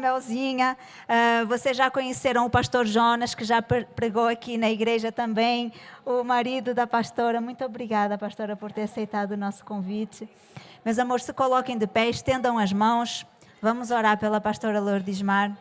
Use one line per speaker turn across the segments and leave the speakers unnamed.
Melzinha. Vocês já conheceram o pastor Jonas, que já pregou aqui na igreja também. O marido da pastora. Muito obrigada, pastora, por ter aceitado o nosso convite. Meus amores, se coloquem de pé, estendam as mãos. Vamos orar pela pastora Lourdesmar.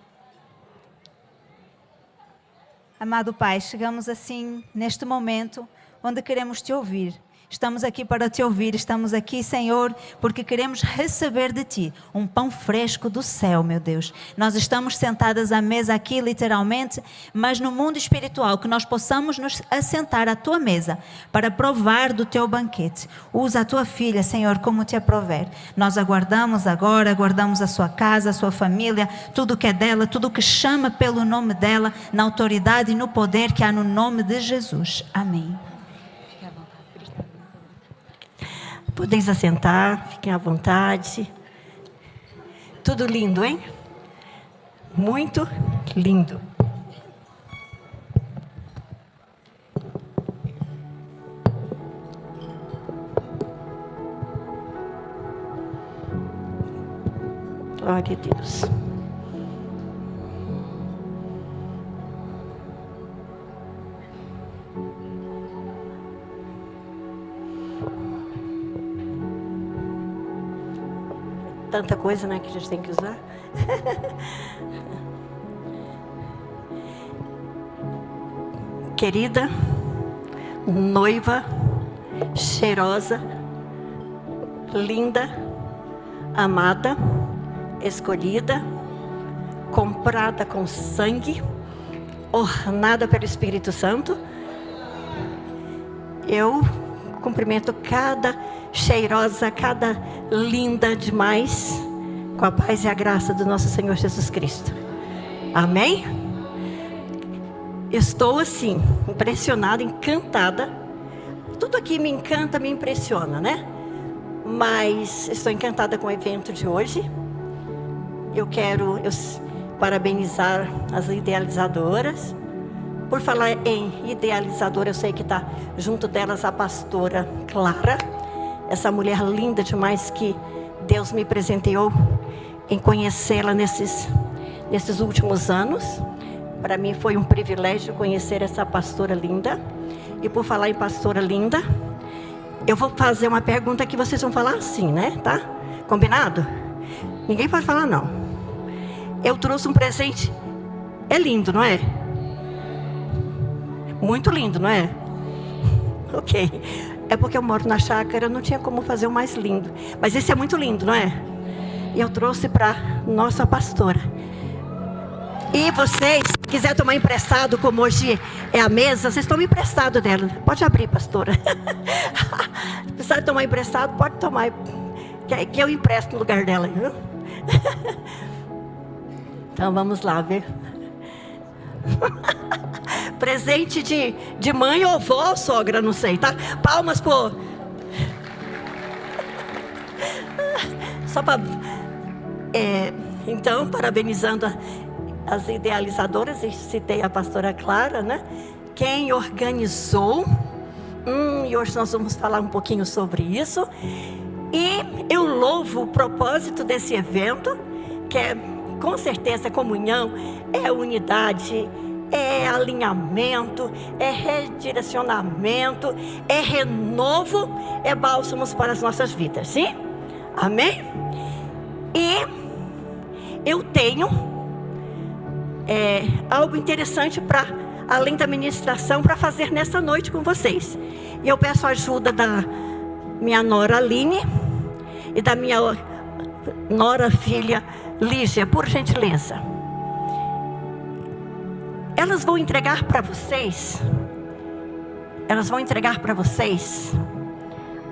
Amado Pai, chegamos assim neste momento onde queremos te ouvir. Estamos aqui para te ouvir, estamos aqui, Senhor, porque queremos receber de Ti um pão fresco do céu, meu Deus. Nós estamos sentadas à mesa aqui, literalmente, mas no mundo espiritual, que nós possamos nos assentar à Tua mesa para provar do Teu banquete. Usa a Tua filha, Senhor, como Te aprover. Nós aguardamos agora, aguardamos a Sua casa, a Sua família, tudo que é dela, tudo que chama pelo nome dela, na autoridade e no poder que há no nome de Jesus. Amém.
Podeis assentar, fiquem à vontade. Tudo lindo, hein? Muito lindo. Glória a Deus. Tanta coisa, né, que a gente tem que usar. Querida, noiva, cheirosa, linda, amada, escolhida, comprada com sangue, ornada pelo Espírito Santo, eu cumprimento cada cheirosa, cada linda demais, com a paz e a graça do nosso Senhor Jesus Cristo. Amém? Estou assim, impressionada, encantada. Tudo aqui me encanta, me impressiona, né? Mas estou encantada com o evento de hoje. Eu quero parabenizar as idealizadoras. Por falar em idealizadora, eu sei que está junto delas a pastora Clara. Essa mulher linda demais que Deus me presenteou em conhecê-la nesses últimos anos. Para mim foi um privilégio conhecer essa pastora linda. E por falar em pastora linda, eu vou fazer uma pergunta que vocês vão falar assim, né? Tá? Combinado? Ninguém pode falar não. Eu trouxe um presente. É lindo, não é? Muito lindo, não é? Ok. É porque eu moro na chácara, não tinha como fazer o mais lindo. Mas esse é muito lindo, não é? E eu trouxe para nossa pastora. E vocês, se quiser tomar emprestado, como hoje é a mesa, vocês tomam emprestado dela. Pode abrir, pastora. Se precisar tomar emprestado, pode tomar. Que eu empresto no lugar dela, viu? Então vamos lá, ver. Presente de mãe ou vó ou sogra, não sei, tá? Palmas por... Só para... Então, parabenizando as idealizadoras, e citei a pastora Clara, né? Quem organizou... E hoje nós vamos falar um pouquinho sobre isso. E eu louvo o propósito desse evento, que é, com certeza, comunhão, é unidade, é alinhamento, é redirecionamento, é renovo, é bálsamos para as nossas vidas, sim? Amém? E eu tenho algo interessante para, além da ministração, para fazer nessa noite com vocês. E eu peço a ajuda da minha nora Aline e da minha nora filha Lígia, por gentileza. Elas vão entregar para vocês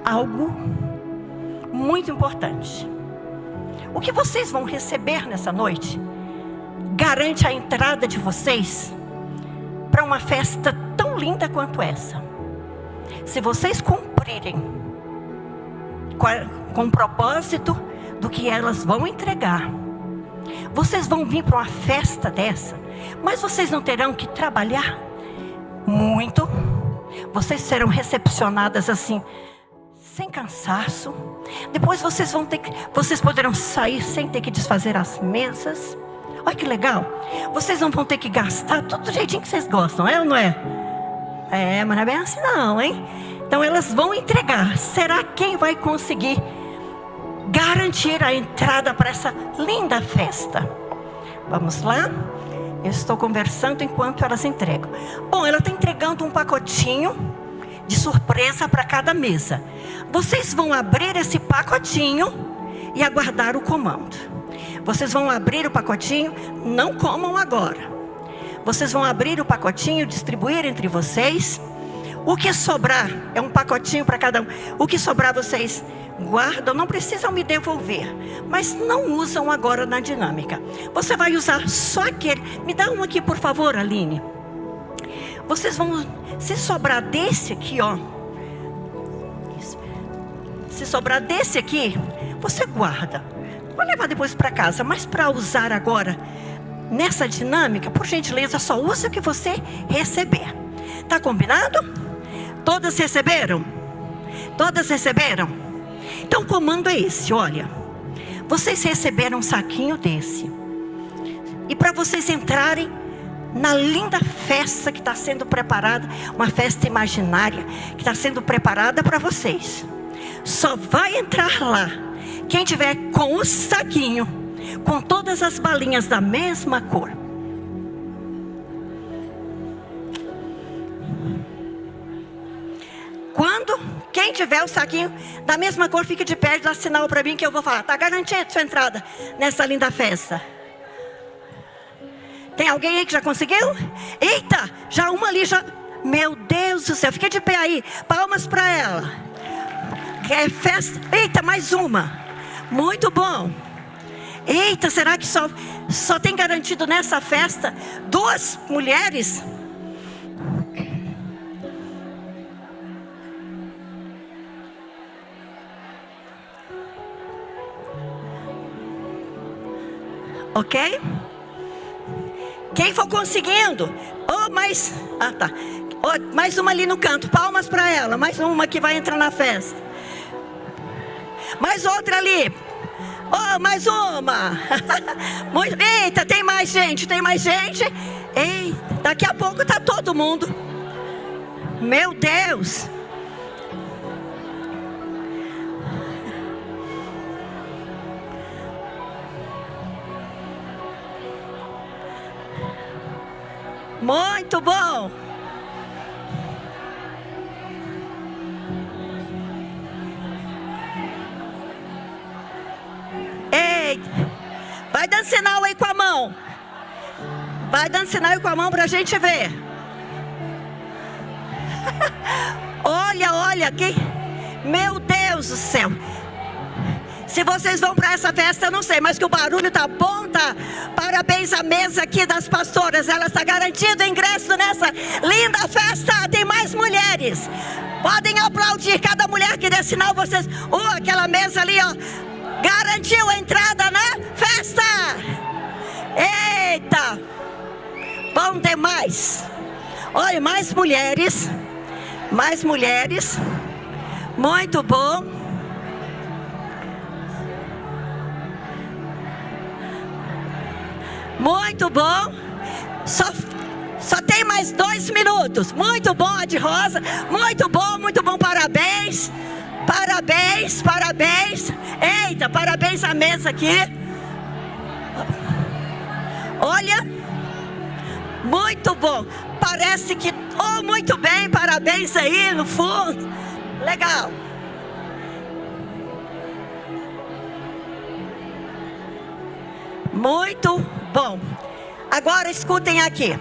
algo muito importante. O que vocês vão receber nessa noite garante a entrada de vocês para uma festa tão linda quanto essa. Se vocês cumprirem com o propósito do que elas vão entregar, vocês vão vir para uma festa dessa, mas vocês não terão que trabalhar muito. Vocês serão recepcionadas assim, sem cansaço. Depois vocês poderão sair sem ter que desfazer as mesas. Olha que legal. Vocês não vão ter que gastar tudo do jeitinho que vocês gostam, é ou não é? É, mas não é bem assim não, hein? Então elas vão entregar. Será quem vai conseguir garantir a entrada para essa linda festa? Vamos lá? Eu estou conversando enquanto elas entregam. Bom, ela está entregando um pacotinho de surpresa para cada mesa. Vocês vão abrir esse pacotinho e aguardar o comando. Vocês vão abrir o pacotinho, não comam agora. Vocês vão abrir o pacotinho, distribuir entre vocês. O que sobrar é um pacotinho para cada um. O que sobrar vocês guardam, não precisam me devolver, mas não usam agora na dinâmica. Você vai usar só aquele. Me dá um aqui, por favor, Aline. Vocês vão, se sobrar desse aqui, ó. Isso. Se sobrar desse aqui, você guarda. Vou levar depois para casa, mas para usar agora nessa dinâmica, por gentileza, só usa o que você receber. Tá combinado? Todas receberam? Todas receberam? Então o comando é esse, olha. Vocês receberam um saquinho desse. E para vocês entrarem na linda festa que está sendo preparada, uma festa imaginária que está sendo preparada para vocês, só vai entrar lá quem tiver com o saquinho, com todas as balinhas da mesma cor. Quem tiver o saquinho da mesma cor, fique de pé e dá sinal para mim que eu vou falar. Está garantida sua entrada nessa linda festa. Tem alguém aí que já conseguiu? Eita, já uma ali já. Meu Deus do céu, fique de pé aí. Palmas para ela. É festa. Eita, mais uma. Muito bom. Eita, será que só tem garantido nessa festa 2 mulheres? Ok? Quem for conseguindo? Mais uma ali no canto. Palmas para ela. Mais uma que vai entrar na festa. Mais outra ali. Mais uma. Eita, tem mais gente. Tem mais gente. Eita, daqui a pouco tá todo mundo. Meu Deus. Muito bom. Ei, vai dando sinal aí com a mão. Vai dando sinal aí com a mão para a gente ver. Olha aqui. Meu Deus do céu. Se vocês vão para essa festa, eu não sei, mas que o barulho tá bom, tá? Parabéns à mesa aqui das pastoras. Ela está garantido o ingresso nessa linda festa. Tem mais mulheres. Podem aplaudir cada mulher que der sinal. Vocês, aquela mesa ali, ó, garantiu a entrada na festa. Eita, bom demais. Olha, mais mulheres. Mais mulheres. Muito bom. Muito bom. Só tem mais 2 minutos. Muito bom, a de rosa. Muito bom, parabéns. Parabéns. Eita, parabéns à mesa aqui. Olha, muito bom. Parece que, muito bem, parabéns aí no fundo. Legal. Muito bom. Agora escutem aqui.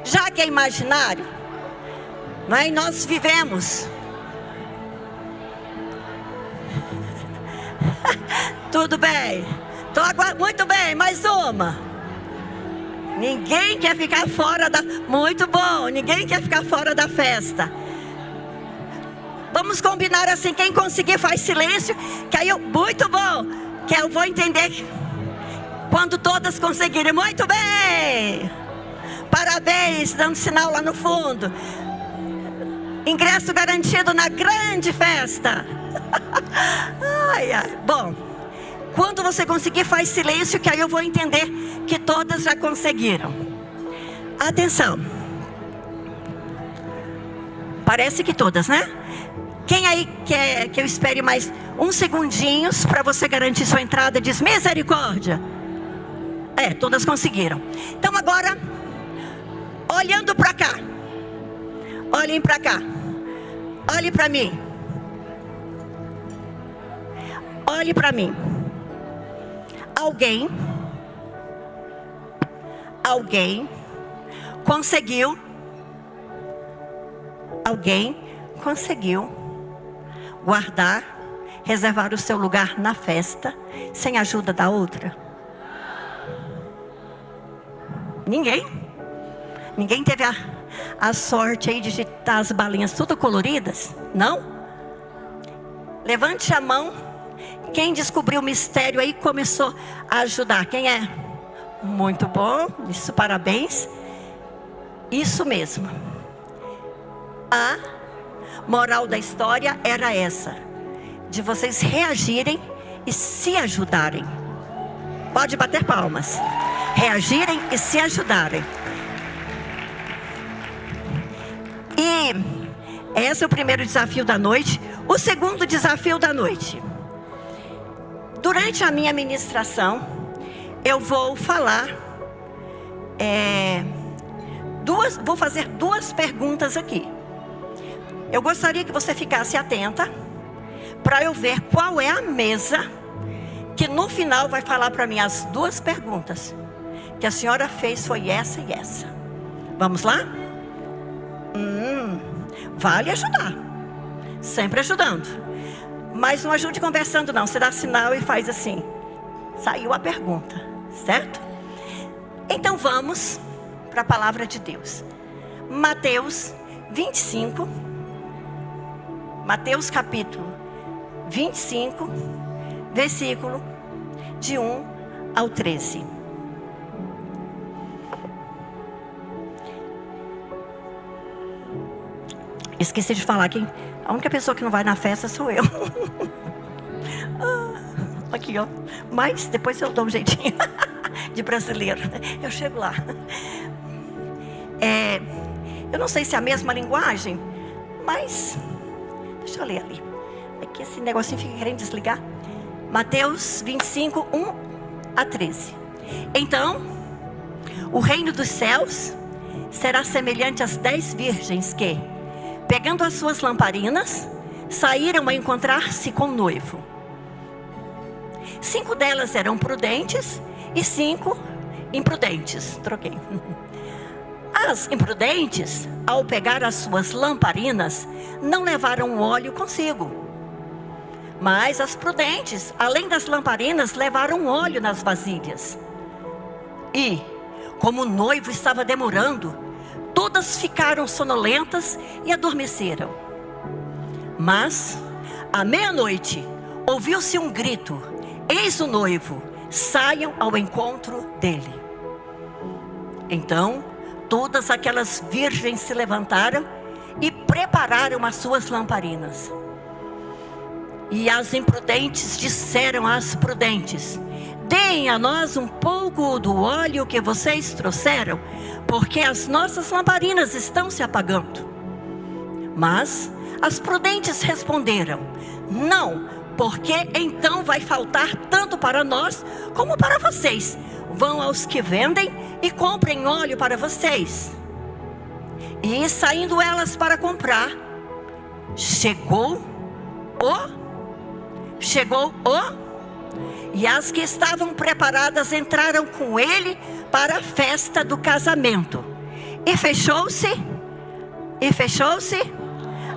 Já que é imaginário, mas nós vivemos. Tudo bem. Muito bem, mais uma. Ninguém quer ficar fora da... Muito bom, ninguém quer ficar fora da festa. Vamos combinar assim, quem conseguir faz silêncio, que aí muito bom, que eu vou entender quando todas conseguirem. Muito bem. Parabéns, dando sinal lá no fundo. Ingresso garantido na grande festa. Bom, Quando você conseguir, faz silêncio, que aí eu vou entender que todas já conseguiram. Atenção. Parece que todas, né? Quem aí quer que eu espere mais uns segundinhos para você garantir sua entrada? Diz misericórdia. Todas conseguiram. Então agora, olhando para cá. Olhem para cá. Olhe para mim. Olhe para mim. Alguém conseguiu guardar, reservar o seu lugar na festa, sem a ajuda da outra? Ninguém? Ninguém teve a sorte aí de digitar as balinhas tudo coloridas? Não? Levante a mão. Quem descobriu o mistério aí começou a ajudar? Quem é? Muito bom, isso, parabéns. Isso mesmo. A moral da história era essa: de vocês reagirem e se ajudarem. Pode bater palmas. Reagirem e se ajudarem. E esse é o primeiro desafio da noite. O segundo desafio da noite: durante a minha ministração, eu vou falar, vou fazer duas perguntas aqui. Eu gostaria que você ficasse atenta, para eu ver qual é a mesa que no final vai falar para mim as duas perguntas que a senhora fez, foi essa e essa. Vamos lá? Vale ajudar, sempre ajudando. Mas não ajude conversando não, você dá sinal e faz assim. Saiu a pergunta, certo? Então vamos para a palavra de Deus. Mateus 25. Mateus capítulo 25, versículo de 1 ao 13. Esqueci de falar que a única pessoa que não vai na festa sou eu. Aqui, ó. Mas depois eu dou um jeitinho de brasileiro. Eu chego lá. Eu não sei se é a mesma linguagem, mas deixa eu ler ali. É que esse negocinho fica querendo desligar. Mateus 25, 1 a 13. Então, o reino dos céus será semelhante às 10 virgens que, pegando as suas lamparinas, saíram a encontrar-se com o noivo. 5 delas eram prudentes e 5 imprudentes. Troquei. As imprudentes, ao pegar as suas lamparinas, não levaram óleo consigo. Mas as prudentes, além das lamparinas, levaram óleo nas vasilhas. E, como o noivo estava demorando, todas ficaram sonolentas e adormeceram. Mas, à meia-noite, ouviu-se um grito: eis o noivo, saiam ao encontro dele. Então, todas aquelas virgens se levantaram e prepararam as suas lamparinas. E as imprudentes disseram às prudentes: deem a nós um pouco do óleo que vocês trouxeram, porque as nossas lamparinas estão se apagando. Mas as prudentes responderam: não, porque então vai faltar tanto para nós como para vocês. Vão aos que vendem e comprem óleo para vocês. E saindo elas para comprar, chegou e as que estavam preparadas entraram com ele para a festa do casamento. E fechou-se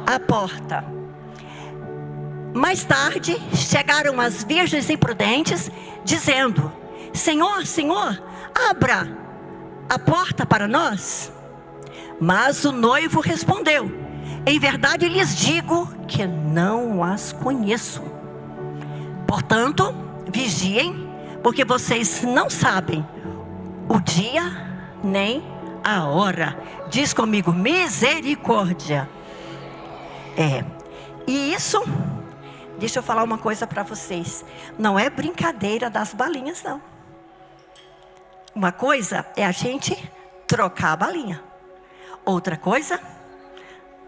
a porta. Mais tarde chegaram as virgens imprudentes, dizendo: Senhor, Senhor, abra a porta para nós. Mas o noivo respondeu: em verdade lhes digo que não as conheço. Portanto, vigiem, porque vocês não sabem o dia nem a hora. Diz comigo: misericórdia. E isso deixa eu falar uma coisa para vocês. Não é brincadeira das balinhas, não. Uma coisa é a gente trocar a balinha. Outra coisa,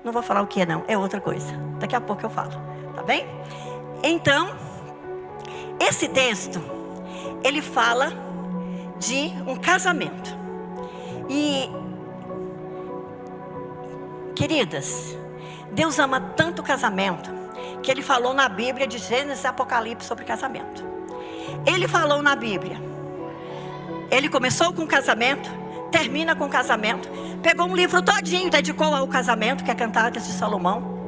não vou falar o que é não, é outra coisa. Daqui a pouco eu falo, tá bem? Então, esse texto, ele fala de um casamento. E, queridas, Deus ama tanto o casamento, que Ele falou na Bíblia de Gênesis e Apocalipse sobre casamento. Ele falou na Bíblia. Ele começou com o casamento, termina com o casamento. Pegou um livro todinho, dedicou ao casamento, que é Cantares de Salomão.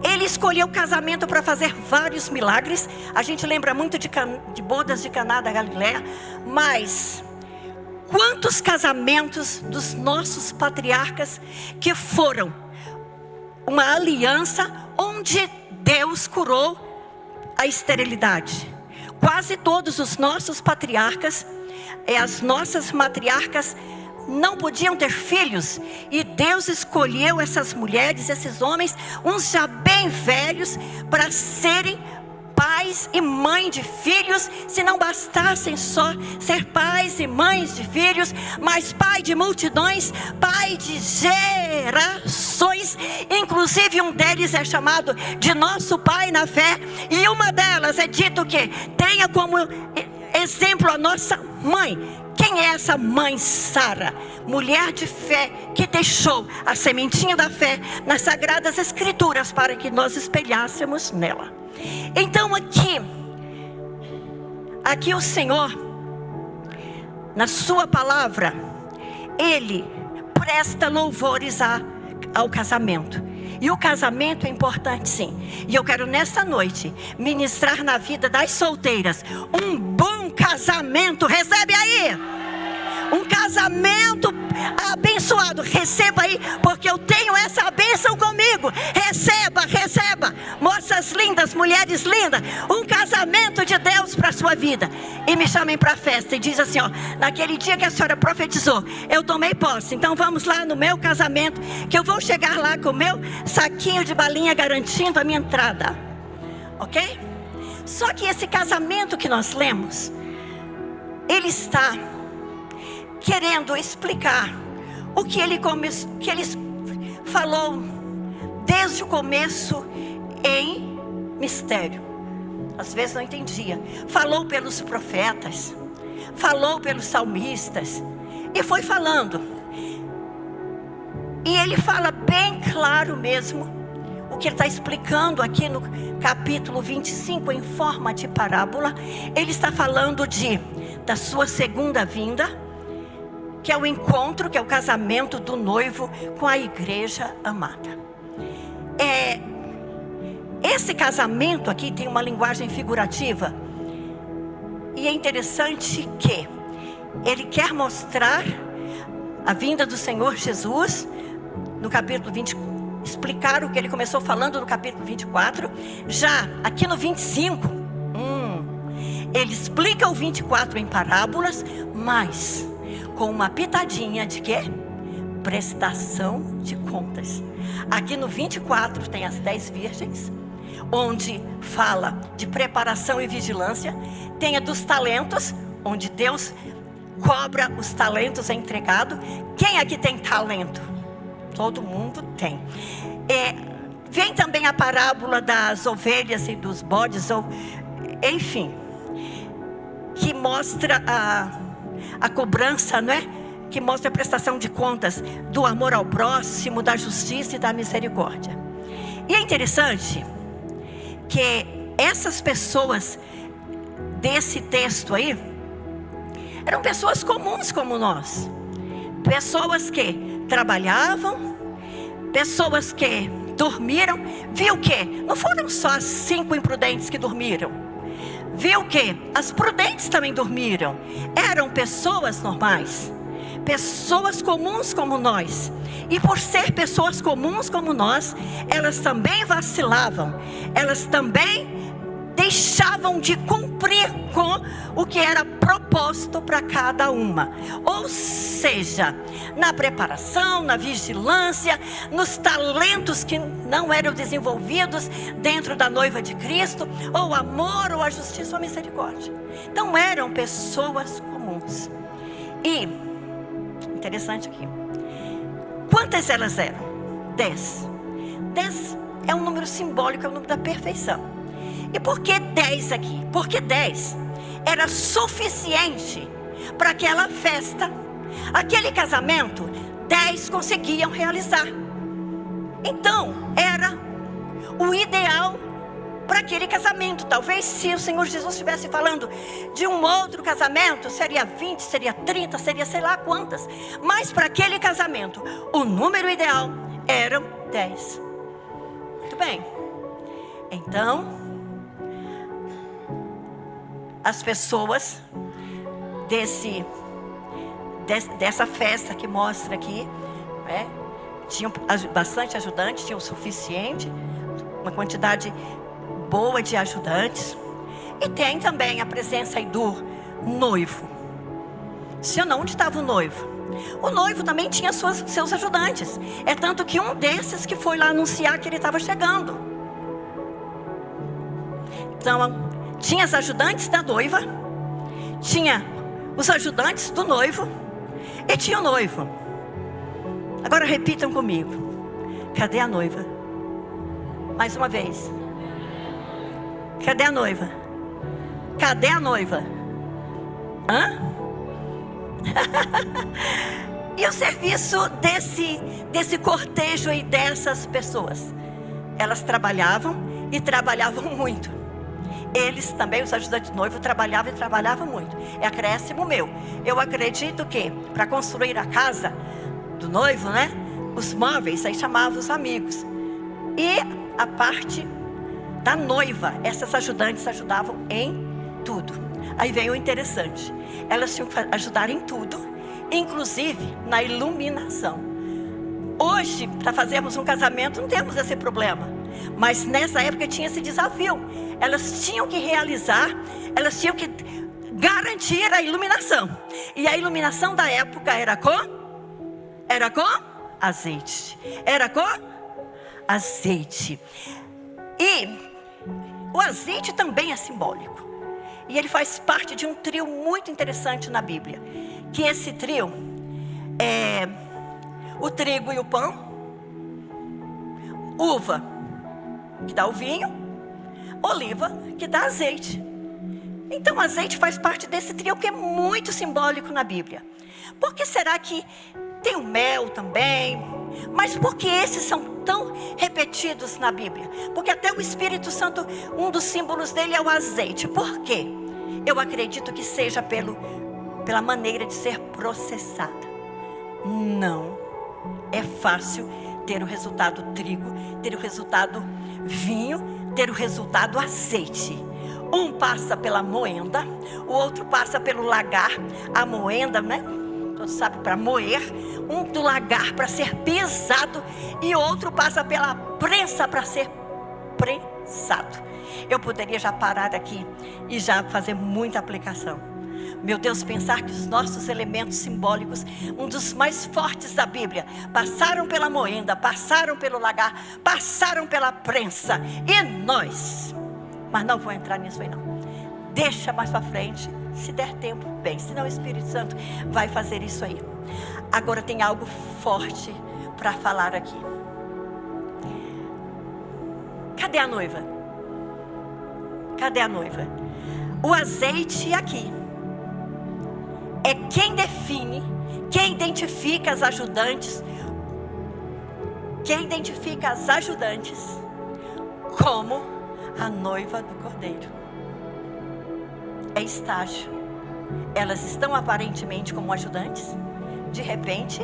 Ele escolheu o casamento para fazer vários milagres. A gente lembra muito de bodas de Caná da Galileia. Mas quantos casamentos dos nossos patriarcas que foram uma aliança onde Deus curou a esterilidade? Quase todos os nossos patriarcas e as nossas matriarcas não podiam ter filhos, e Deus escolheu essas mulheres, esses homens, uns já bem velhos, para serem pais e mães de filhos. Se não bastassem só ser pais e mães de filhos, mas pai de multidões, pai de gerações. Inclusive um deles é chamado de nosso pai na fé, e uma delas é dito que tenha como exemplo a nossa mãe. Quem é essa mãe? Sara, mulher de fé, que deixou a sementinha da fé nas Sagradas Escrituras para que nós espelhássemos nela. Então aqui o Senhor, na sua palavra, Ele presta louvores ao casamento. E o casamento é importante, sim. E eu quero nessa noite ministrar na vida das solteiras um bom casamento. Recebe aí! Um casamento abençoado. Receba aí, porque eu tenho essa bênção comigo. Receba, receba. Moças lindas, mulheres lindas, um casamento de Deus para a sua vida. E me chamem para a festa e diz assim, ó: naquele dia que a senhora profetizou, eu tomei posse. Então vamos lá no meu casamento, que eu vou chegar lá com o meu saquinho de balinha garantindo a minha entrada. Ok? Só que esse casamento que nós lemos, ele está querendo explicar o que ele falou desde o começo em mistério. Às vezes não entendia. Falou pelos profetas, falou pelos salmistas, e foi falando. E ele fala bem claro mesmo o que ele está explicando aqui no capítulo 25, em forma de parábola. Ele está falando da sua segunda vinda, que é o encontro, que é o casamento do noivo com a igreja amada. Esse casamento aqui tem uma linguagem figurativa, e é interessante que ele quer mostrar a vinda do Senhor Jesus no capítulo 20, explicar o que ele começou falando no capítulo 24. Já aqui no 25, ele explica o 24 em parábolas, mas com uma pitadinha de quê? Prestação de contas. Aqui no 24 tem as 10 virgens, onde fala de preparação e vigilância. Tem a dos talentos, onde Deus cobra os talentos entregados. Quem aqui tem talento? Todo mundo tem. Vem também a parábola das ovelhas e dos bodes, ou enfim, que mostra a cobrança, não é? Que mostra a prestação de contas do amor ao próximo, da justiça e da misericórdia. E é interessante que essas pessoas desse texto aí eram pessoas comuns como nós, pessoas que trabalhavam, pessoas que dormiram. Viu que não foram só as 5 imprudentes que dormiram, viu que as prudentes também dormiram. Eram pessoas normais, pessoas comuns como nós. E por ser pessoas comuns como nós, elas também vacilavam, elas também deixavam de cumprir com o que era proposto para cada uma. Ou seja, na preparação, na vigilância, nos talentos que não eram desenvolvidos dentro da noiva de Cristo, ou amor, ou a justiça, ou a misericórdia. Então eram pessoas comuns. E, interessante aqui, quantas elas eram? 10. 10 é um número simbólico, é o número da perfeição. E por que 10 aqui? Porque 10 era suficiente para aquela festa, aquele casamento, 10 conseguiam realizar. Então, era o ideal para aquele casamento. Talvez se o Senhor Jesus estivesse falando de um outro casamento, seria 20, seria 30, seria sei lá quantas. Mas para aquele casamento, o número ideal eram 10. Muito bem. Então, as pessoas dessa festa que mostra aqui, tinham bastante ajudantes, tinham o suficiente, uma quantidade boa de ajudantes. E tem também a presença aí do noivo. Se não, onde estava o noivo? O noivo também tinha seus ajudantes. É tanto que um desses que foi lá anunciar que ele estava chegando. Então, tinha as ajudantes da noiva, tinha os ajudantes do noivo e tinha o noivo. Agora repitam comigo. Cadê a noiva? Mais uma vez. Cadê a noiva? Cadê a noiva? Hã? E o serviço desse cortejo e dessas pessoas? Elas trabalhavam e trabalhavam muito. Eles também, os ajudantes de noivo, trabalhavam e trabalhavam muito. É acréscimo meu. Eu acredito que para construir a casa do noivo, os móveis, aí chamavam os amigos. E a parte da noiva, essas ajudantes ajudavam em tudo. Aí vem o interessante. Elas tinham que ajudar em tudo, inclusive na iluminação. Hoje, para fazermos um casamento, não temos esse problema. Mas nessa época tinha esse desafio. Elas tinham que realizar, elas tinham que garantir a iluminação. E a iluminação da época era com azeite. Era com azeite. E o azeite também é simbólico. E ele faz parte de um trio muito interessante na Bíblia. Que esse trio é o trigo e o pão, uva, que dá o vinho, oliva, que dá azeite. Então o azeite faz parte desse trio que é muito simbólico na Bíblia. Por que será que tem o mel também? Mas por que esses são tão repetidos na Bíblia? Porque até o Espírito Santo, um dos símbolos dele é o azeite. Por quê? Eu acredito que seja pela maneira de ser processada. Não é fácil ter o resultado trigo, ter o resultado vinho, ter o resultado azeite. Um passa pela moenda, o outro passa pelo lagar. A moenda, Você sabe, para moer. Um do lagar para ser pesado e outro passa pela prensa para ser prensado. Eu poderia já parar aqui e já fazer muita aplicação. Meu Deus, pensar que os nossos elementos simbólicos, um dos mais fortes da Bíblia, passaram pela moenda, passaram pelo lagar, passaram pela prensa. E nós, mas não vou entrar nisso aí não. Deixa mais para frente, se der tempo, bem. Senão o Espírito Santo vai fazer isso aí. Agora tem algo forte para falar aqui. Cadê a noiva? Cadê a noiva? O azeite aqui é quem define, quem identifica as ajudantes, como a noiva do Cordeiro. É estágio. Elas estão aparentemente como ajudantes. De repente,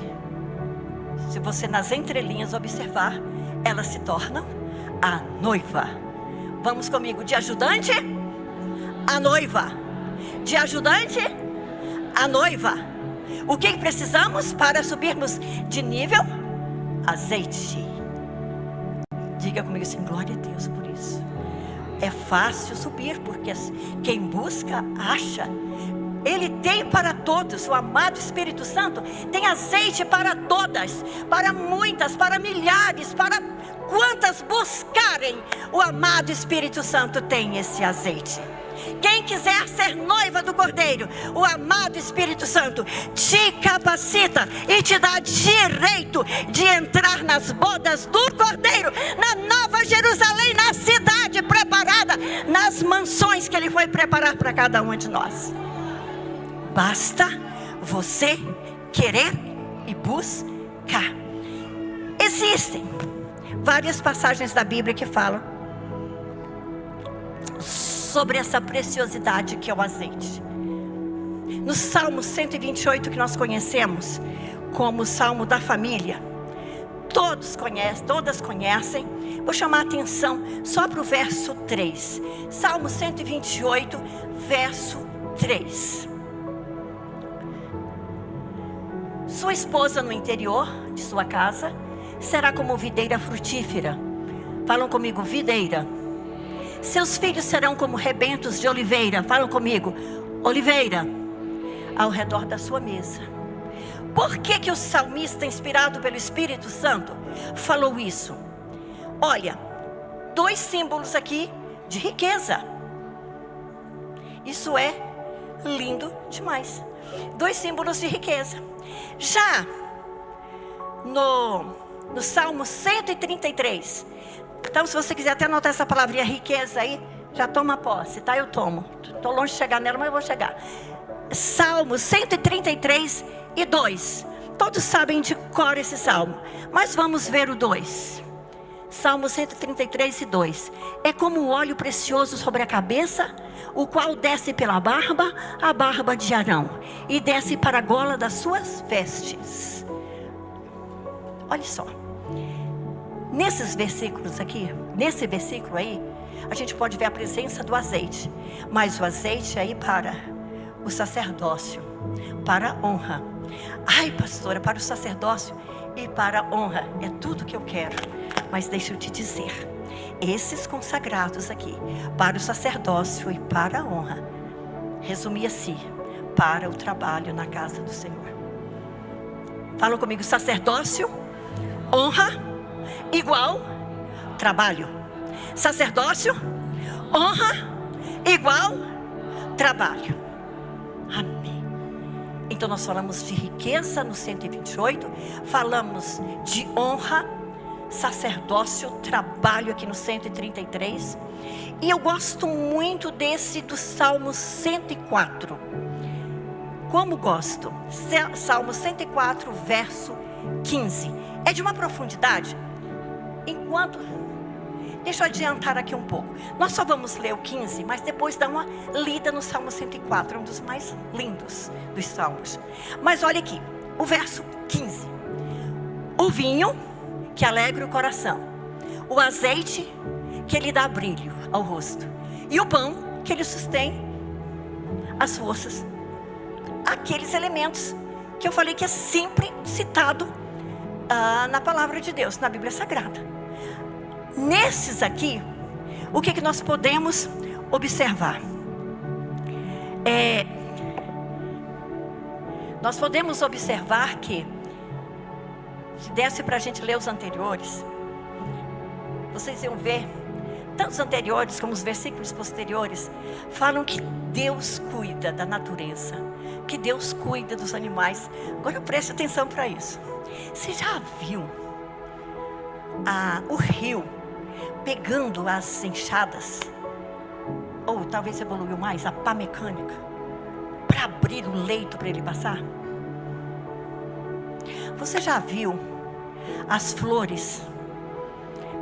se você nas entrelinhas observar, elas se tornam a noiva. Vamos comigo, de ajudante, a noiva. De ajudante, a noiva. O que precisamos para subirmos de nível? Azeite. Diga comigo assim, glória a Deus por isso. é fácil subir, porque quem busca, acha. Ele tem para todos, o amado Espírito Santo tem azeite para todas, para muitas, para milhares, para quantas buscarem. O amado Espírito Santo tem esse azeite. Quem quiser ser noiva do Cordeiro, o amado Espírito Santo te capacita e te dá direito de entrar nas bodas do Cordeiro, na Nova Jerusalém, na cidade preparada, nas mansões que Ele foi preparar para cada um de nós. Basta você querer e buscar. Existem várias passagens da Bíblia que falam sobre essa preciosidade que é o azeite. No Salmo 128, que nós conhecemos como o Salmo da família, todas conhecem. Vou chamar a atenção só para o verso 3. Salmo 128, verso 3. Sua esposa no interior de sua casa será como videira frutífera. Falam comigo, videira. Seus filhos serão como rebentos de oliveira. Falam comigo, oliveira, ao redor da sua mesa. Por que o salmista, inspirado pelo Espírito Santo, falou isso? Olha, 2 símbolos aqui de riqueza. Isso é lindo demais. 2 símbolos de riqueza. Já no Salmo 133, então se você quiser até anotar essa palavrinha riqueza aí, já toma posse, tá? Eu tomo. Estou longe de chegar nela, mas eu vou chegar. Salmo 133 e 2. Todos sabem de cor esse salmo, mas vamos ver o 2. Salmo 133 e 2. É como o óleo precioso sobre a cabeça, o qual desce pela barba, a barba de Arão, e desce para a gola das suas vestes. Olha só. Nesses versículos aqui, nesse versículo aí, a gente pode ver a presença do azeite. Mas o azeite aí para o sacerdócio, para a honra. Ai, pastora, para o sacerdócio e para a honra. É tudo que eu quero. Mas deixa eu te dizer, esses consagrados aqui, para o sacerdócio e para a honra, resumia-se para o trabalho na casa do Senhor. Falam comigo, sacerdócio, honra, igual trabalho. Sacerdócio, honra, igual trabalho. Amém. Então nós falamos de riqueza no 128, falamos de honra, sacerdócio, trabalho aqui no 133. E eu gosto muito desse do Salmo 104. Como gosto? Salmo 104, verso 15. É de uma profundidade. Deixa eu adiantar aqui um pouco. Nós só vamos ler o 15, mas depois dá uma lida no Salmo 104, um dos mais lindos dos salmos. Mas olha aqui, o verso 15. O vinho que alegra o coração, o azeite que lhe dá brilho ao rosto, e o pão que lhe sustém as forças. Aqueles elementos que eu falei que é sempre citado na palavra de Deus, na Bíblia Sagrada. Nesses aqui, o que nós podemos observar? Nós podemos observar que, se desse para a gente ler os anteriores, vocês iam ver, tanto os anteriores como os versículos posteriores, falam que Deus cuida da natureza, que Deus cuida dos animais. Agora preste atenção para isso. Você já viu o rio pegando as enxadas, ou talvez evoluiu mais, a pá mecânica, para abrir o leito para ele passar? Você já viu as flores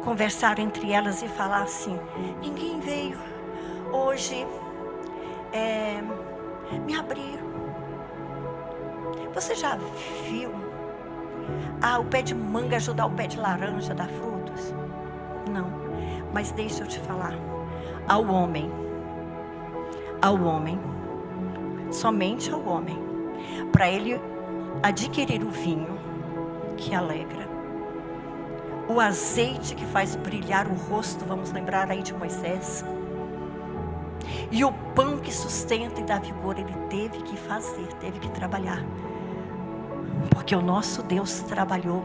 conversar entre elas e falar assim: ninguém veio hoje me abrir? Você já viu o pé de manga ajudar o pé de laranja a dar frutos? Não, mas deixa eu te falar, ao homem, somente ao homem, para ele adquirir o vinho que alegra, o azeite que faz brilhar o rosto, vamos lembrar aí de Moisés, E o pão que sustenta e dá vigor, Ele teve que fazer, teve que trabalhar. Porque o nosso Deus trabalhou.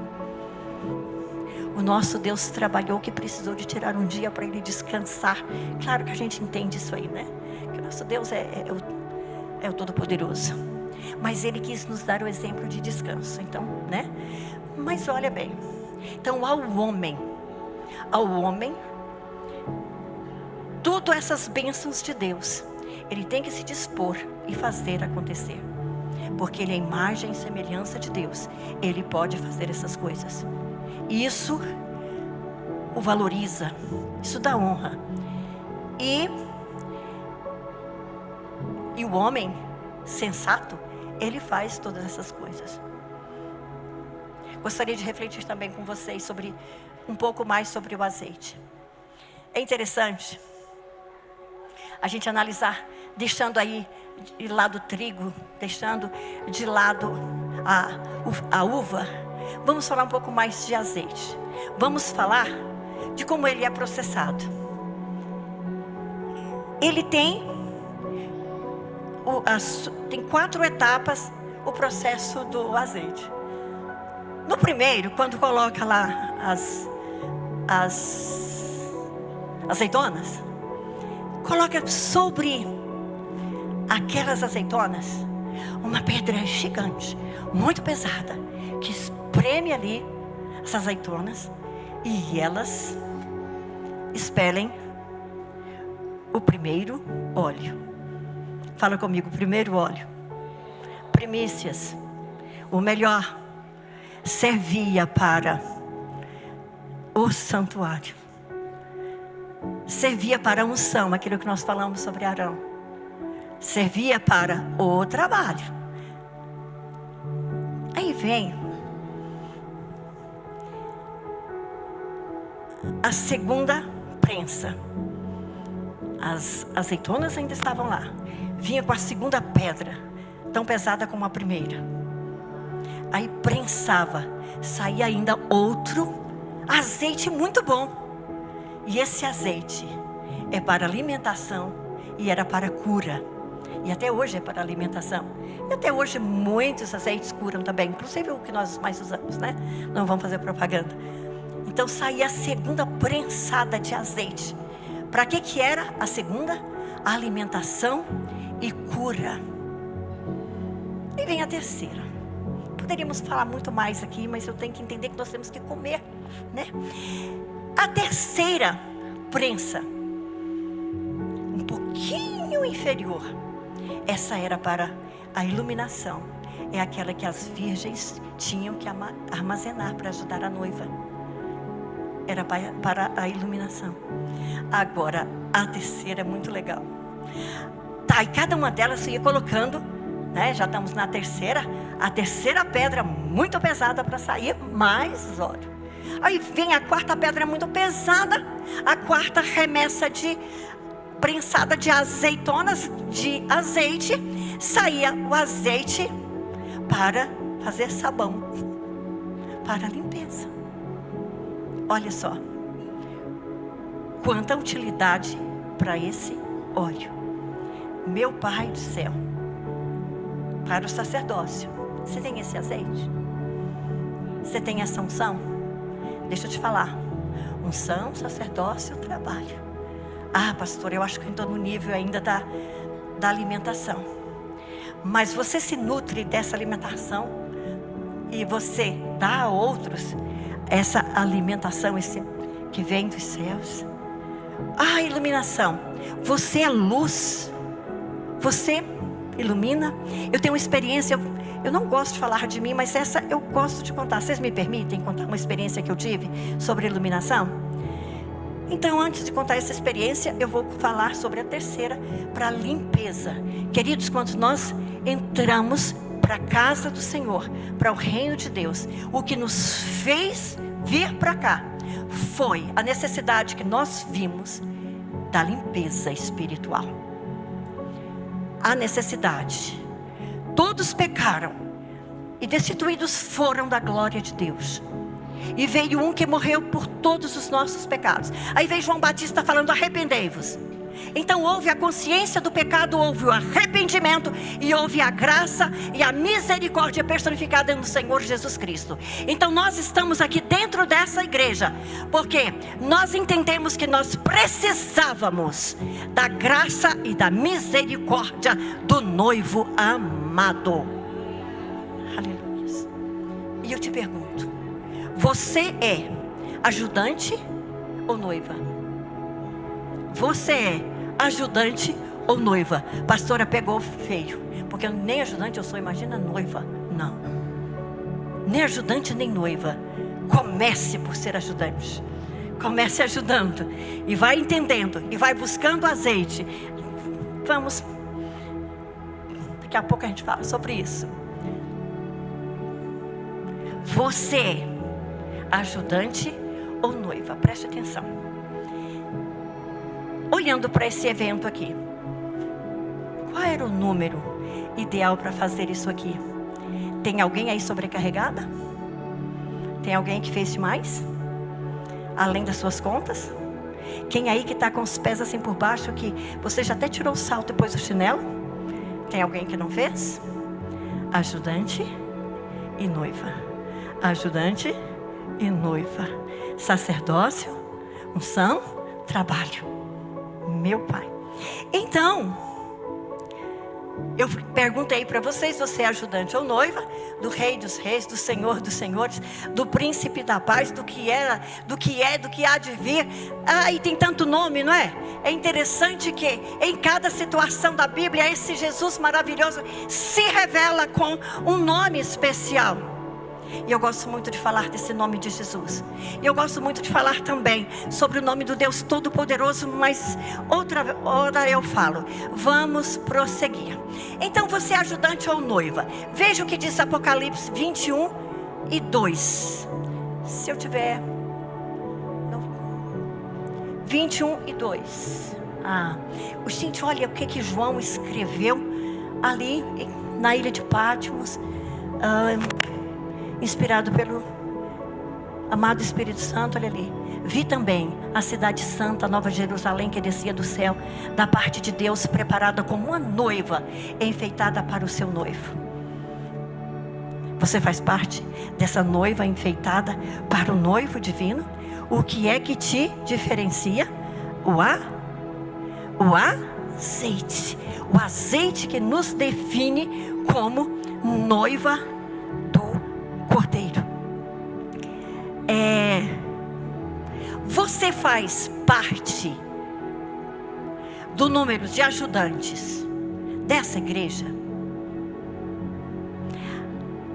O nosso Deus trabalhou, que precisou de tirar um dia para Ele descansar. Claro que a gente entende isso aí, né? Que o nosso Deus é o Todo-Poderoso. Mas Ele quis nos dar o exemplo de descanso. Então, né? Mas olha bem. Então, ao homem, tudo essas bênçãos de Deus, ele tem que se dispor e fazer acontecer. Porque ele é a imagem e semelhança de Deus. Ele pode fazer essas coisas. E isso o valoriza. Isso dá honra. E o homem sensato, ele faz todas essas coisas. Gostaria de refletir também com vocês sobre um pouco mais sobre o azeite. É interessante a gente analisar, deixando aí de lado o trigo, deixando de lado a uva. Vamos falar um pouco mais de azeite. Vamos falar de como ele é processado. Ele tem 4 etapas o processo do azeite. No primeiro, quando coloca lá as azeitonas, coloca sobre aquelas azeitonas uma pedra gigante, muito pesada, que espreme ali essas azeitonas e elas expelem o primeiro óleo. Fala comigo, primeiro óleo. Primícias, o melhor, servia para o santuário. Servia para a unção, aquilo que nós falamos sobre Arão. Servia para o trabalho. Aí vem a segunda prensa. As azeitonas ainda estavam lá. Vinha com a segunda pedra, tão pesada como a primeira. Aí prensava, saía ainda outro azeite muito bom. E esse azeite é para alimentação e era para cura. E até hoje é para alimentação. E até hoje muitos azeites curam também, inclusive o que nós mais usamos, né? Não vamos fazer propaganda. Então saía a segunda prensada de azeite. Para que era a segunda? Alimentação e cura. E vem a terceira. Poderíamos falar muito mais aqui, mas eu tenho que entender que nós temos que comer, né? A terceira prensa, um pouquinho inferior, essa era para a iluminação. É aquela que as virgens tinham que armazenar para ajudar a noiva. Era para a iluminação. Agora, a terceira é muito legal. Tá, e cada uma delas se ia colocando, né? Já estamos na terceira. A terceira pedra muito pesada para sair mais óleo. Aí vem a quarta pedra muito pesada. A quarta remessa de prensada de azeitonas, de azeite. Saía o azeite para fazer sabão, para limpeza. Olha só, quanta utilidade para esse óleo. Meu Pai do céu, para o sacerdócio. Você tem esse azeite? Você tem essa unção? Deixa eu te falar. Unção, sacerdócio, trabalho. Ah, pastor, eu acho que eu estou no nível ainda da alimentação. Mas você se nutre dessa alimentação e você dá a outros essa alimentação, esse que vem dos céus. Ah, iluminação. Você é luz. Você ilumina. Eu tenho uma experiência, eu não gosto de falar de mim, mas essa eu gosto de contar. Vocês me permitem contar uma experiência que eu tive sobre iluminação? Então, antes de contar essa experiência, eu vou falar sobre a terceira, para a limpeza. Queridos, quando nós entramos para a casa do Senhor, para o reino de Deus, o que nos fez vir para cá foi a necessidade que nós vimos da limpeza espiritual. A necessidade. Todos pecaram e destituídos foram da glória de Deus. E veio um que morreu por todos os nossos pecados. Aí veio João Batista falando: arrependei-vos. Então houve a consciência do pecado, houve o arrependimento e houve a graça e a misericórdia personificada no Senhor Jesus Cristo. Então nós estamos aqui dentro dessa igreja porque nós entendemos que nós precisávamos da graça e da misericórdia do noivo amado. Aleluia. E eu te pergunto, você é ajudante ou noiva? Você é ajudante ou noiva? Pastora, pegou feio, porque nem ajudante eu sou, imagina noiva. Não, nem ajudante nem noiva. Comece por ser ajudante. Comece ajudando e vai entendendo e vai buscando azeite. Vamos, daqui a pouco a gente fala sobre isso. Você é ajudante ou noiva? Preste atenção. Olhando para esse evento aqui, qual era o número ideal para fazer isso aqui? Tem alguém aí sobrecarregada? Tem alguém que fez demais? Além das suas contas? Quem aí que está com os pés assim por baixo, que você já até tirou o salto depois do chinelo? Tem alguém que não fez? Ajudante e noiva. Ajudante e noiva. Sacerdócio, unção, trabalho. Meu Pai. Então, eu perguntei para vocês, você é ajudante ou noiva do Rei dos Reis, do Senhor dos Senhores, do Príncipe da Paz, do que era, do que há de vir. E tem tanto nome, não é? É interessante que em cada situação da Bíblia, esse Jesus maravilhoso se revela com um nome especial. E eu gosto muito de falar desse nome de Jesus. E eu gosto muito de falar também sobre o nome do Deus Todo-Poderoso, mas outra hora eu falo. Vamos prosseguir. Então você é ajudante ou noiva? Veja o que diz Apocalipse 21:2. Se eu tiver... 21:2. Gente, olha o que João escreveu ali na ilha de Patmos. Inspirado pelo amado Espírito Santo, olha ali. Vi também a cidade santa, a Nova Jerusalém, que descia do céu, da parte de Deus, preparada como uma noiva, enfeitada para o seu noivo. Você faz parte dessa noiva enfeitada para o noivo divino? O que é que te diferencia? O azeite. O azeite que nos define como noiva Cordeiro. Você faz parte do número de ajudantes dessa igreja?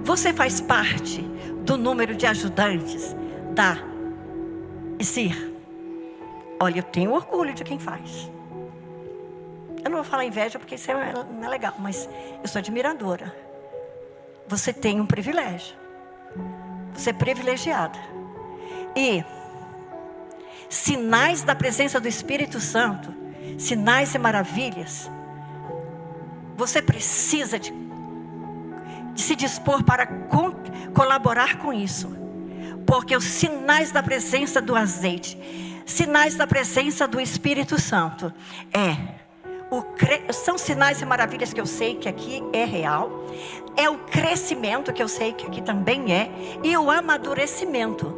Você faz parte do número de ajudantes da ICIR? Olha, eu tenho orgulho de quem faz. Eu não vou falar inveja porque isso não é legal, mas eu sou admiradora. Você tem um privilégio. Você é privilegiada. E sinais da presença do Espírito Santo, sinais e maravilhas, você precisa de se dispor para colaborar com isso. Porque os sinais da presença do azeite, sinais da presença do Espírito Santo, são sinais e maravilhas que eu sei que aqui é real. É o crescimento que eu sei que aqui também é. E o amadurecimento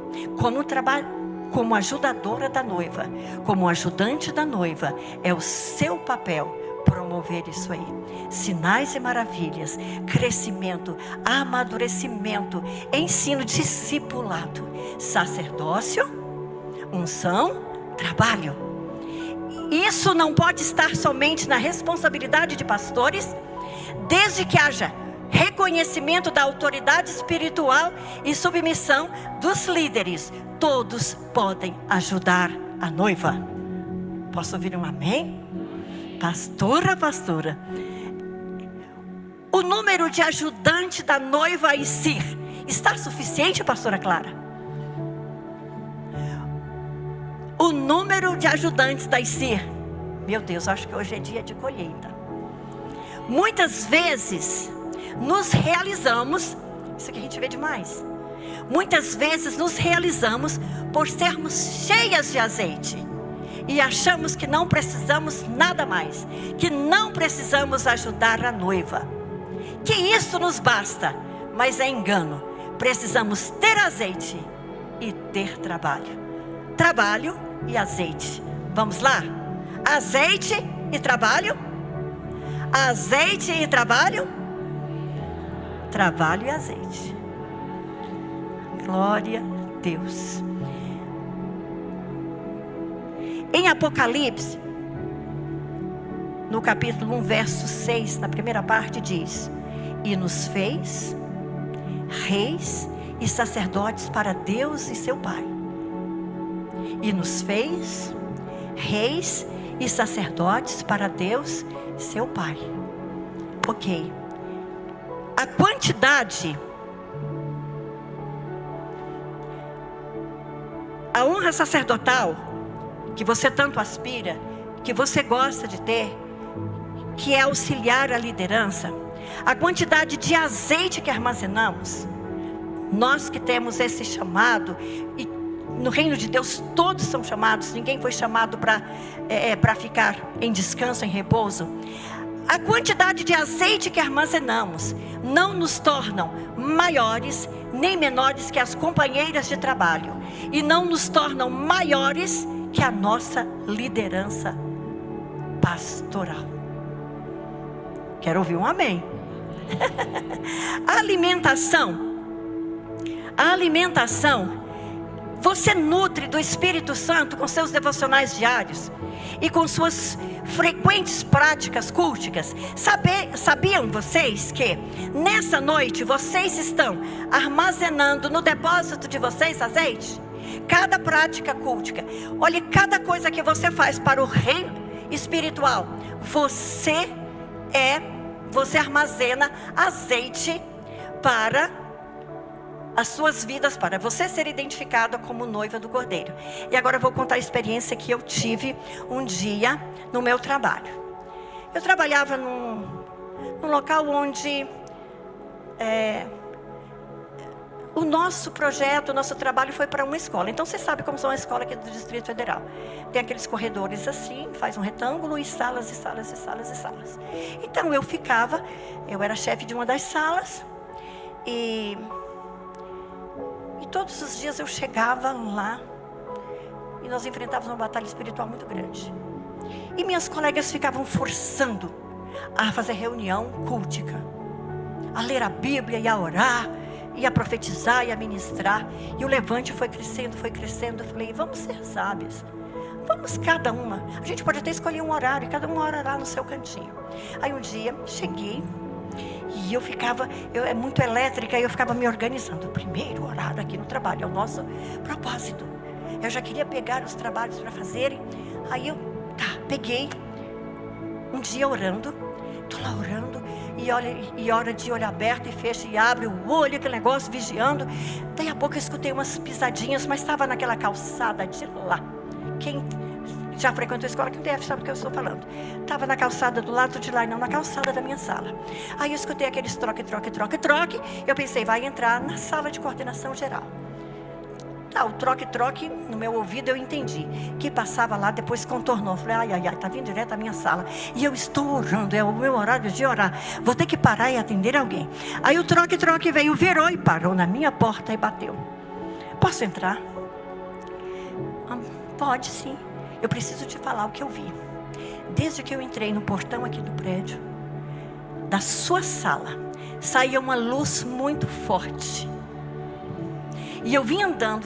como ajudadora da noiva, como ajudante da noiva. É o seu papel promover isso aí. Sinais e maravilhas, crescimento, amadurecimento, ensino, discipulado, sacerdócio, unção, trabalho. Isso não pode estar somente na responsabilidade de pastores, desde que haja reconhecimento da autoridade espiritual e submissão dos líderes. Todos podem ajudar a noiva. Posso ouvir um amém? Pastora. O número de ajudante da noiva ICIR está suficiente, pastora Clara? O número de ajudantes da ICIR, meu Deus, acho que hoje é dia de colheita. Muitas vezes nos realizamos, isso aqui a gente vê demais. Muitas vezes nos realizamos por sermos cheias de azeite e achamos que não precisamos nada mais, que não precisamos ajudar a noiva, que isso nos basta, mas é engano. Precisamos ter azeite e ter trabalho. Trabalho e azeite. Vamos lá? Azeite e trabalho? Azeite e trabalho? Trabalho e azeite. Glória a Deus. Em Apocalipse, no capítulo 1, verso 6, na primeira parte diz: e nos fez reis e sacerdotes para Deus e seu Pai. E nos fez reis e sacerdotes para Deus e seu Pai. Ok. A quantidade, a honra sacerdotal que você tanto aspira, que você gosta de ter, que é auxiliar a liderança, a quantidade de azeite que armazenamos, nós que temos esse chamado, e no reino de Deus todos são chamados, ninguém foi chamado para ficar em descanso, em repouso. A quantidade de azeite que armazenamos não nos tornam maiores nem menores que as companheiras de trabalho, e não nos tornam maiores que a nossa liderança pastoral. Quero ouvir um amém. A alimentação, você nutre do Espírito Santo com seus devocionais diários e com suas frequentes práticas culticas. Sabiam vocês que nessa noite vocês estão armazenando no depósito de vocês azeite? Cada prática cultica, olhe, cada coisa que você faz para o reino espiritual, você armazena azeite para as suas vidas, para você ser identificada como noiva do Cordeiro. E agora eu vou contar a experiência que eu tive um dia no meu trabalho. Eu trabalhava num local onde o nosso projeto, o nosso trabalho foi para uma escola. Então você sabe como são as escolas aqui do Distrito Federal. Tem aqueles corredores assim, faz um retângulo e salas e salas e salas e salas. Então eu era chefe de uma das salas e todos os dias eu chegava lá e nós enfrentávamos uma batalha espiritual muito grande. E minhas colegas ficavam forçando a fazer reunião cultica, a ler a Bíblia e a orar, e a profetizar e a ministrar. E o levante foi crescendo, foi crescendo. Eu falei, vamos ser sábios. Vamos cada uma. A gente pode até escolher um horário, cada uma orará no seu cantinho. Aí um dia, cheguei. E eu é muito elétrica, e eu ficava me organizando. Primeiro horário aqui no trabalho, é o nosso propósito. Eu já queria pegar os trabalhos para fazerem. Aí eu, peguei. Um dia orando. Estou lá orando. E hora de olho aberto e fecha e abre o olho, aquele negócio, vigiando. Daí a pouco eu escutei umas pisadinhas, mas estava naquela calçada de lá. Quem já frequentou a escola, quem deve sabe o que eu estou falando. Estava na calçada do lado de lá e não na calçada da minha sala. Aí eu escutei aqueles troque. Eu pensei, vai entrar na sala de coordenação geral. O troque, no meu ouvido eu entendi que passava lá, depois contornou. Falei, ai, tá vindo direto à minha sala. E eu estou orando, é o meu horário de orar. Vou ter que parar e atender alguém. Aí o troque veio, virou e parou na minha porta e bateu. Posso entrar? Pode sim. Eu preciso te falar o que eu vi. Desde que eu entrei no portão aqui do prédio, da sua sala, saía uma luz muito forte. E eu vim andando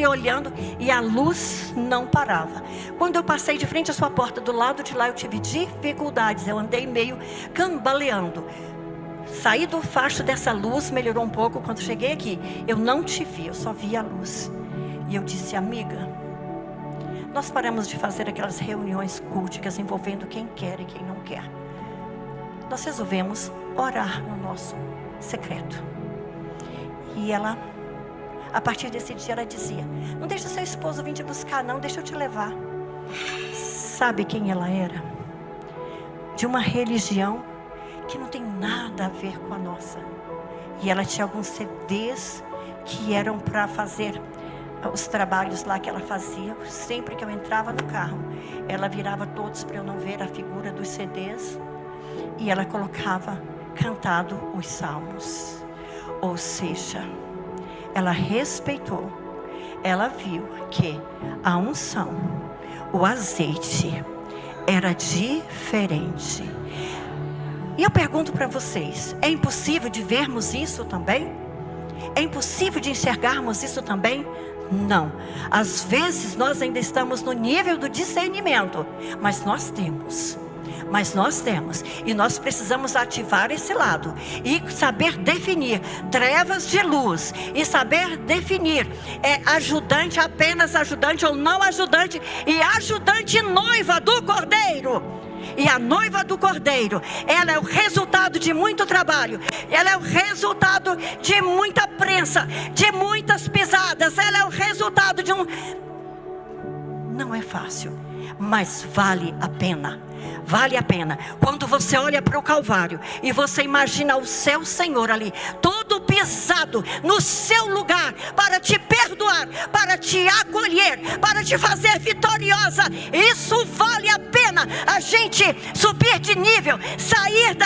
e olhando, e a luz não parava. Quando eu passei de frente à sua porta, do lado de lá, eu tive dificuldades. Eu andei meio cambaleando. Saí do facho dessa luz, melhorou um pouco. Quando cheguei aqui, eu não te vi, eu só vi a luz. E eu disse, amiga, nós paramos de fazer aquelas reuniões culticas envolvendo quem quer e quem não quer. Nós resolvemos orar no nosso secreto. E ela... A partir desse dia ela dizia, não deixa seu esposo vir te buscar não, deixa eu te levar. Sabe quem ela era? De uma religião que não tem nada a ver com a nossa. E ela tinha alguns CDs que eram para fazer os trabalhos lá que ela fazia. Sempre que eu entrava no carro, ela virava todos para eu não ver a figura dos CDs. E ela colocava cantado os salmos. Ou seja, ela respeitou. Ela viu que a unção, o azeite, era diferente. E eu pergunto para vocês, é impossível de vermos isso também? É impossível de enxergarmos isso também? Não. Às vezes nós ainda estamos no nível do discernimento, mas nós temos. E nós precisamos ativar esse lado e saber definir trevas de luz, e saber definir ajudante, apenas ajudante ou não ajudante, e ajudante noiva do Cordeiro. E a noiva do Cordeiro, ela é o resultado de muito trabalho, ela é o resultado de muita prensa, de muitas pisadas, ela é o resultado de não é fácil, mas vale a pena. Vale a pena. Quando você olha para o Calvário e você imagina o seu Senhor ali, todo pisado no seu lugar, para te perdoar, para te acolher, para te fazer vitoriosa, isso vale a pena. A gente subir de nível, sair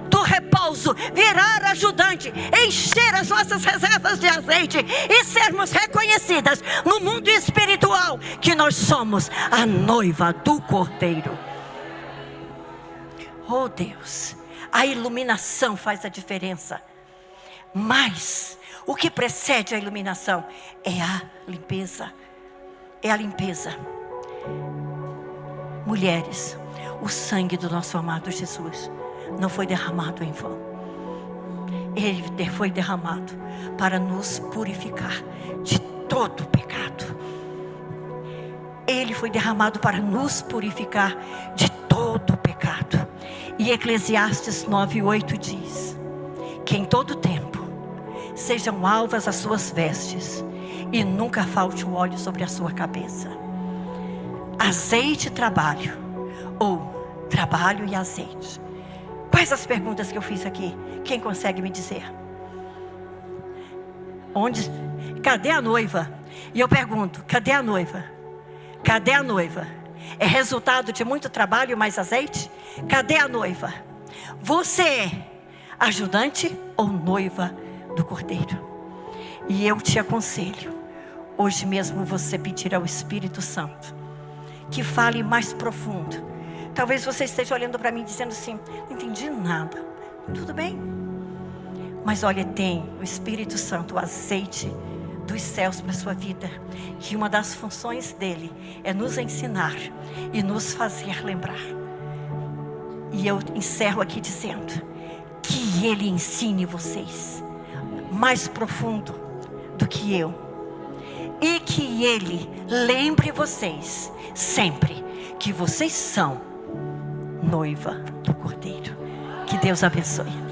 do repouso, virar ajudante, encher as nossas reservas de azeite e sermos reconhecidas no mundo espiritual que nós somos a noiva do Cordeiro. Oh Deus, a iluminação faz a diferença. Mas o que precede a iluminação é a limpeza. É a limpeza. Mulheres, o sangue do nosso amado Jesus não foi derramado em vão. Ele foi derramado para nos purificar de todo pecado. Ele foi derramado para nos purificar de todo pecado. E Eclesiastes 9:8 diz que em todo tempo sejam alvas as suas vestes e nunca falte o óleo sobre a sua cabeça. Azeite e trabalho, ou trabalho e azeite. Quais as perguntas que eu fiz aqui? Quem consegue me dizer? Cadê a noiva? E eu pergunto, cadê a noiva? Cadê a noiva? É resultado de muito trabalho mais azeite? Cadê a noiva? Você é ajudante ou noiva do Cordeiro? E eu te aconselho, hoje mesmo você pedir ao Espírito Santo que fale mais profundo. Talvez você esteja olhando para mim dizendo assim, não entendi nada. Tudo bem. Mas olha, tem o Espírito Santo, o azeite dos céus para a sua vida, que uma das funções dele é nos ensinar e nos fazer lembrar. E eu encerro aqui dizendo que ele ensine vocês mais profundo do que eu, e que ele lembre vocês sempre que vocês são noiva do Cordeiro. Que Deus abençoe.